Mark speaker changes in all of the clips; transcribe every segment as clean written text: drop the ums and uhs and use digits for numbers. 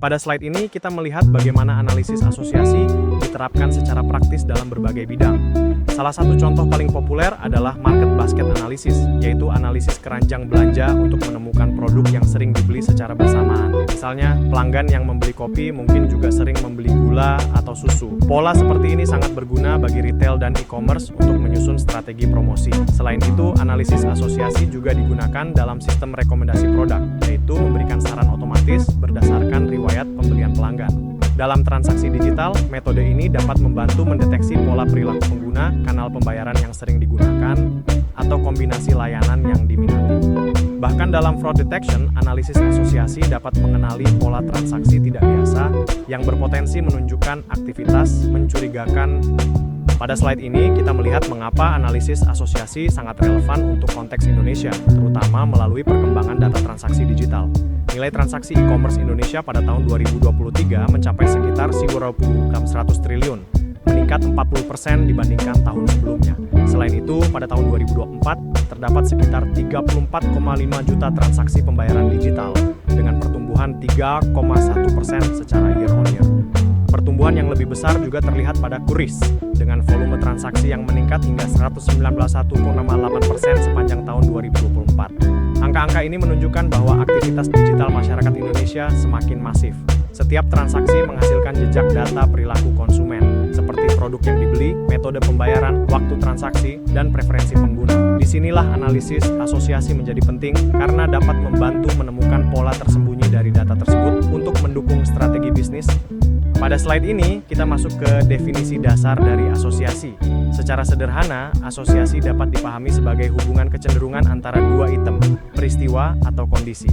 Speaker 1: Pada slide ini kita melihat bagaimana analisis asosiasi diterapkan secara praktis dalam berbagai bidang. Salah satu contoh paling populer adalah market basket analysis, yaitu analisis keranjang belanja untuk menemukan produk yang sering dibeli secara bersamaan. Misalnya, pelanggan yang membeli kopi mungkin juga sering membeli gula atau susu. Pola seperti ini sangat berguna bagi retail dan e-commerce untuk menyusun strategi promosi. Selain itu, analisis asosiasi juga digunakan dalam sistem rekomendasi produk, yaitu memberikan saran otomatis berdasarkan riwayat pembelian pelanggan. Dalam transaksi digital, metode ini dapat membantu mendeteksi pola perilaku pengguna, kanal pembayaran yang sering digunakan, atau kombinasi layanan yang diminati. Bahkan dalam fraud detection, analisis asosiasi dapat mengenali pola transaksi tidak biasa yang berpotensi menunjukkan aktivitas mencurigakan. Pada slide ini, kita melihat mengapa analisis asosiasi sangat relevan untuk konteks Indonesia, terutama melalui perkembangan data transaksi digital. Nilai transaksi e-commerce Indonesia pada tahun 2023 mencapai sekitar 100 triliun, meningkat 40% dibandingkan tahun sebelumnya. Selain itu, pada tahun 2024, terdapat sekitar 34,5 juta transaksi pembayaran digital, dengan pertumbuhan 3,1% secara year-on-year. Pertumbuhan yang lebih besar juga terlihat pada QRIS, dengan volume transaksi yang meningkat hingga 191,8% sepanjang tahun 2024. Angka-angka ini menunjukkan bahwa aktivitas digital masyarakat Indonesia semakin masif. Setiap transaksi menghasilkan jejak data perilaku konsumen, seperti produk yang dibeli, metode pembayaran, waktu transaksi, dan preferensi pengguna. Disinilah analisis asosiasi menjadi penting karena dapat membantu menemukan pola tersembunyi dari data tersebut untuk mendukung strategi bisnis. Pada slide ini, kita masuk ke definisi dasar dari asosiasi. Secara sederhana, asosiasi dapat dipahami sebagai hubungan kecenderungan antara dua item, peristiwa atau kondisi.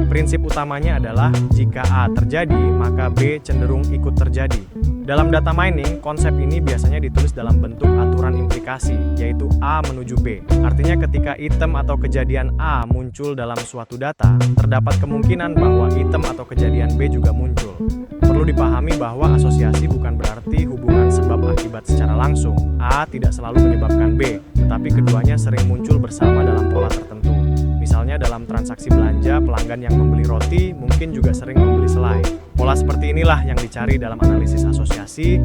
Speaker 1: Prinsip utamanya adalah jika A terjadi, maka B cenderung ikut terjadi. Dalam data mining, konsep ini biasanya ditulis dalam bentuk aturan implikasi, yaitu A menuju B. Artinya ketika item atau kejadian A muncul dalam suatu data, terdapat kemungkinan bahwa item atau kejadian B juga muncul. Perlu dipahami bahwa asosiasi bukan berarti hubungan sebab akibat secara langsung. A tidak selalu menyebabkan B, tetapi keduanya sering muncul bersama dalam pola tertentu. Misalnya dalam transaksi belanja, pelanggan yang membeli roti mungkin juga sering membeli selai. Pola seperti inilah yang dicari dalam analisis asosiasi.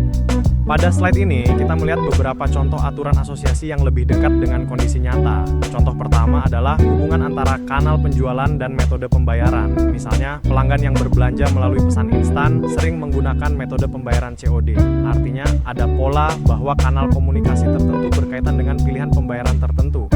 Speaker 1: Pada slide ini, kita melihat beberapa contoh aturan asosiasi yang lebih dekat dengan kondisi nyata. Contoh pertama adalah hubungan antara kanal penjualan dan metode pembayaran. Misalnya, pelanggan yang berbelanja melalui pesan instan sering menggunakan metode pembayaran COD. Artinya, ada pola bahwa kanal komunikasi tertentu berkaitan dengan pilihan pembayaran tertentu.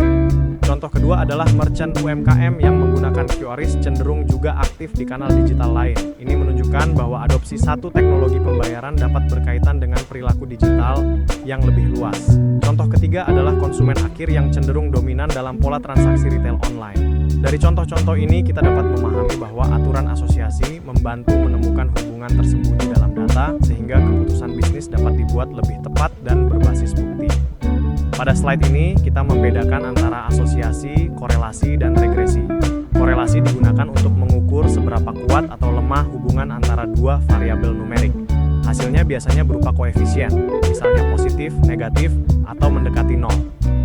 Speaker 1: Contoh kedua adalah merchant UMKM yang menggunakan QRIS cenderung juga aktif di kanal digital lain. Ini menunjukkan bahwa adopsi satu teknologi pembayaran dapat berkaitan dengan perilaku digital yang lebih luas. Contoh ketiga adalah konsumen akhir yang cenderung dominan dalam pola transaksi retail online. Dari contoh-contoh ini kita dapat memahami bahwa aturan asosiasi membantu menemukan hubungan tersembunyi dalam data sehingga keputusan bisnis dapat dibuat lebih tepat dan berbasis bukti. Pada slide ini, kita membedakan antara asosiasi, korelasi, dan regresi. Korelasi digunakan untuk mengukur seberapa kuat atau lemah hubungan antara dua variabel numerik. Hasilnya biasanya berupa koefisien, misalnya positif, negatif, atau mendekati nol.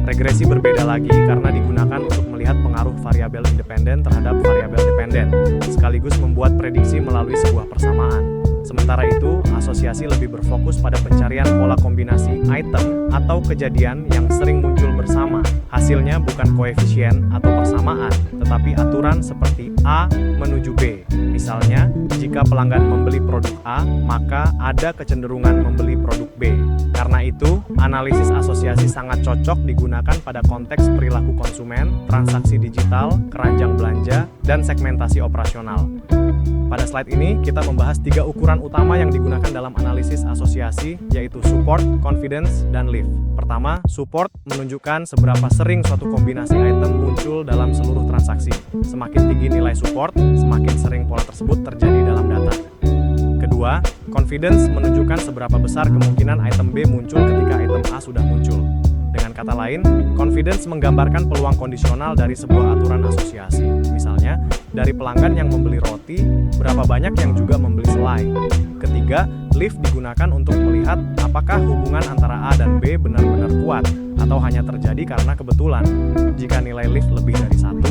Speaker 1: Regresi berbeda lagi karena digunakan untuk melihat pengaruh variabel independen terhadap variabel dependen, sekaligus membuat prediksi melalui sebuah persamaan. Sementara itu, asosiasi lebih berfokus pada pencarian pola kombinasi item atau kejadian yang sering muncul bersama. Hasilnya bukan koefisien atau persamaan, tetapi aturan seperti A menuju B. Misalnya, jika pelanggan membeli produk A, maka ada kecenderungan membeli produk B. Karena itu, analisis asosiasi sangat cocok digunakan pada konteks perilaku konsumen, transaksi digital, keranjang belanja, dan segmentasi operasional. Pada slide ini, kita membahas 3 ukuran utama yang digunakan dalam analisis asosiasi, yaitu support, confidence, dan lift. Pertama, support menunjukkan seberapa sering suatu kombinasi item muncul dalam seluruh transaksi. Semakin tinggi nilai support, semakin sering pola tersebut terjadi dalam data. Kedua, confidence menunjukkan seberapa besar kemungkinan item B muncul ketika item A sudah muncul. Dengan kata lain, confidence menggambarkan peluang kondisional dari sebuah aturan asosiasi. Misalnya, dari pelanggan yang membeli roti, berapa banyak yang juga membeli selai. Ketiga, lift digunakan untuk melihat apakah hubungan antara A dan B benar-benar kuat, atau hanya terjadi karena kebetulan. Jika nilai lift lebih dari 1,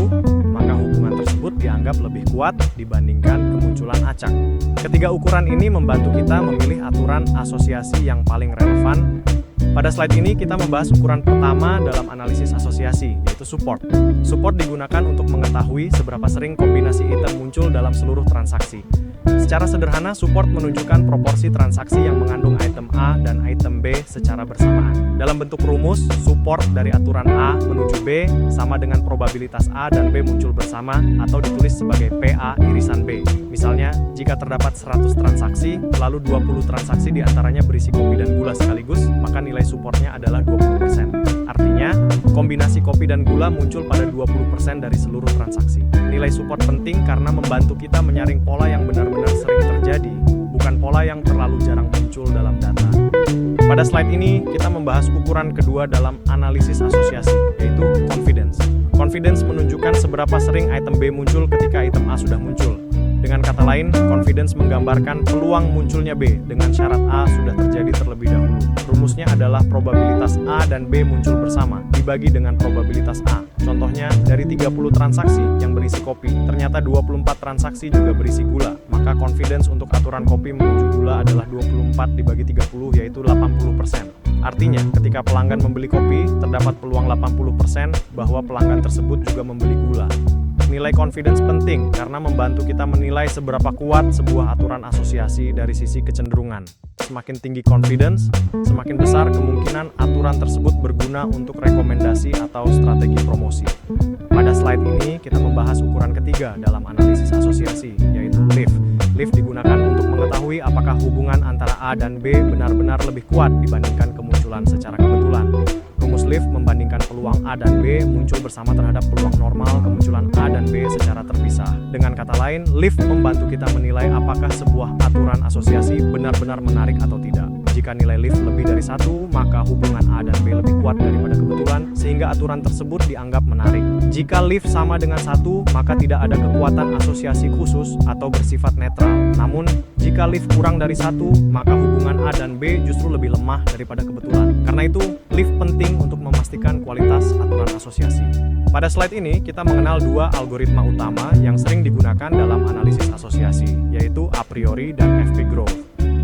Speaker 1: maka hubungan tersebut dianggap lebih lebih kuat dibandingkan kemunculan acak. Ketiga ukuran ini membantu kita memilih aturan asosiasi yang paling relevan. Pada slide ini kita membahas ukuran pertama dalam analisis asosiasi, yaitu support. Support digunakan untuk mengetahui seberapa sering kombinasi item muncul dalam seluruh transaksi. Secara sederhana, support menunjukkan proporsi transaksi yang mengandung item A dan item B secara bersamaan. Dalam bentuk rumus, support dari aturan A menuju B sama dengan probabilitas A dan B muncul bersama atau ditulis sebagai PA irisan B. Misalnya, jika terdapat 100 transaksi, lalu 20 transaksi diantaranya berisi kopi dan gula sekaligus, maka nilai supportnya adalah 20%. Artinya, kombinasi kopi dan gula muncul pada 20% dari seluruh transaksi. Nilai support penting karena membantu kita menyaring pola yang benar-benar sering terjadi, bukan pola yang terlalu jarang muncul dalam data. Pada slide ini, kita membahas ukuran kedua dalam analisis asosiasi, yaitu confidence. Confidence menunjukkan seberapa sering item B muncul ketika item A sudah muncul. Dengan kata lain, confidence menggambarkan peluang munculnya B dengan syarat A sudah terjadi terlebih dahulu. Rumusnya adalah probabilitas A dan B muncul bersama, dibagi dengan probabilitas A. Contohnya, dari 30 transaksi yang berisi kopi, ternyata 24 transaksi juga berisi gula. Maka confidence untuk aturan kopi menuju gula adalah 24 dibagi 30, yaitu 80%. Artinya, ketika pelanggan membeli kopi, terdapat peluang 80% bahwa pelanggan tersebut juga membeli gula. Nilai confidence penting karena membantu kita menilai seberapa kuat sebuah aturan asosiasi dari sisi kecenderungan. Semakin tinggi confidence, semakin besar kemungkinan aturan tersebut berguna untuk rekomendasi atau strategi promosi. Pada slide ini, kita membahas ukuran ketiga dalam analisis asosiasi, yaitu lift. Lift digunakan untuk mengetahui apakah hubungan antara A dan B benar-benar lebih kuat dibandingkan kemunculan secara kebetulan. Rumus lift membandingkan peluang A dan B muncul bersama terhadap peluang normal kemunculan A dan B secara terpisah. Dengan kata lain, lift membantu kita menilai apakah sebuah aturan asosiasi benar-benar menarik atau tidak. Jika nilai lift lebih dari 1, maka hubungan A dan B lebih kuat daripada kebetulan, sehingga aturan tersebut dianggap menarik. Jika lift sama dengan 1, maka tidak ada kekuatan asosiasi khusus atau bersifat netral. Namun, jika lift kurang dari 1, maka hubungan A dan B justru lebih lemah daripada kebetulan. Karena itu, lift penting untuk memastikan kualitas aturan asosiasi. Pada slide ini, kita mengenal dua algoritma utama yang sering digunakan dalam analisis asosiasi, yaitu a priori dan FP growth.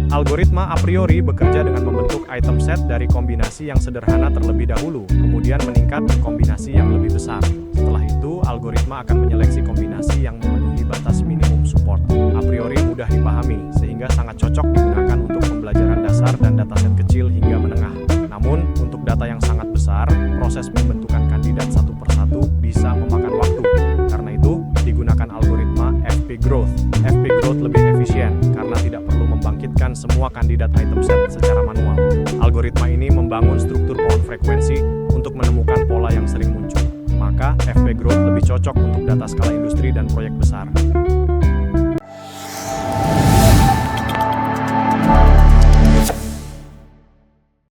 Speaker 1: Algoritma a priori bekerja dengan membentuk item set dari kombinasi yang sederhana terlebih dahulu, kemudian meningkat ke kombinasi yang lebih besar. Setelah itu, algoritma akan menyeleksi kombinasi yang memenuhi batas minimum support. A priori mudah dipahami, sehingga sangat cocok digunakan untuk pembelajaran dasar dan dataset kecil hingga menengah. Namun, untuk data yang sangat besar, proses pembentukan kandidat satu persatu bisa memakan waktu. Karena itu, digunakan algoritma FP growth. FP growth lebih efisien karena tidak perlu membangkitkan semua kandidat item set secara manual. Algoritma ini membangun struktur pohon frekuensi untuk menemukan pola yang sering muncul. Maka, FP growth lebih cocok untuk data skala industri dan proyek besar.